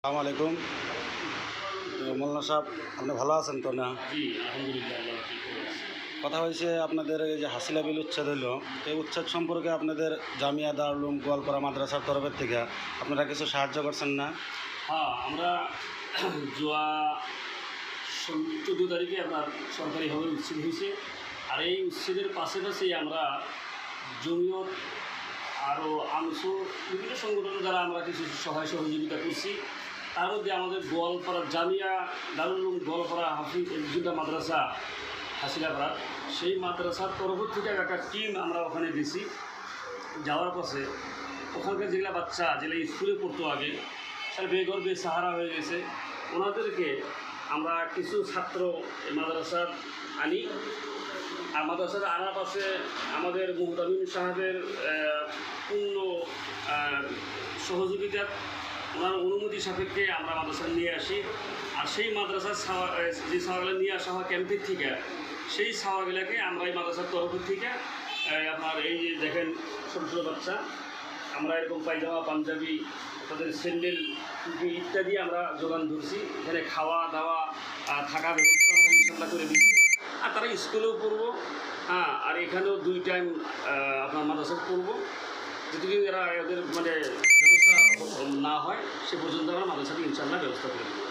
আসসালামু আলাইকুম। মোল্লা সাহেব, আপনি ভালো আছেন তো? না, জি আলহামদুলিল্লাহ, আল্লাহ ঠিক করে আছে। কথা হয়েছে আপনাদের এই যে হাসিলা বিল উচ্ছেদ হইলো, এই উচ্ছেদ সম্পর্কে আপনাদের জামিয়া দারুল উলুম গোয়ালপাড়া মাদ্রাসার তরফের থেকে আপনারা কিছু সাহায্য করছেন না? হ্যাঁ, আমরা জুয়া 14 তারিখে আপনার সরকারিভাবে উচ্ছেদ হয়েছে। আর এই উচ্ছেদের পাশাপাশি আমরা জমিয়ত আরও আনসুর বিভিন্ন সংগঠনের দ্বারা আমরা কিছু সহায় সহযোগিতা করছি। তার মধ্যে আমাদের গোয়ালপাড়া জামিয়া দারুল উলুম গোয়ালপাড়া হাফিজ জুদা মাদ্রাসা হাসিলাপাড়া, সেই মাদ্রাসার তরফ থেকে একটা টিম আমরা ওখানে গেছি। যাওয়ার পথে ওখানকার যেগুলো বাচ্চা যেগুলো স্কুলে পড়তো আগে, সেটা বেঘর বেসাহারা হয়ে গেছে, ওনাদেরকে আমরা কিছু ছাত্র মাদ্রাসার আনি। আর মাদ্রাসার আনার পাশে আমাদের মুহতামিম সাহেবের পূর্ণ সহযোগিতা, ওনার অনুমতি সাপেক্ষে আমরা মাদ্রাসা নিয়ে আসি। আর সেই মাদ্রাসার যে সাওয়ারগুলো নিয়ে আসা হয় ক্যাম্পের থেকে, সেই সাওয়ারগুলোকে আমরা এই মাদ্রাসার তরফের থেকে আপনার এই যে দেখেন ছোটো ছোটো বাচ্চা, আমরা এরকম পায়জামা পাঞ্জাবি, তাদের স্যান্ডেল ইত্যাদি আমরা যোগান ধরছি। এখানে খাওয়া দাওয়া থাকা ব্যবস্থা আমরা ইনশাল্লাহ করে দিচ্ছি। আর তারা স্কুলেও পড়বো, হ্যাঁ, আর এখানেও 2 টাইম আপনার মাদ্রাসায় পড়বো। যতদিন এরা এদের মানে ব্যবস্থা না হয় সে পর্যন্ত আমরা মাদ্রাসাটি ইনশাল্লাহ ব্যবস্থা করে দেবো।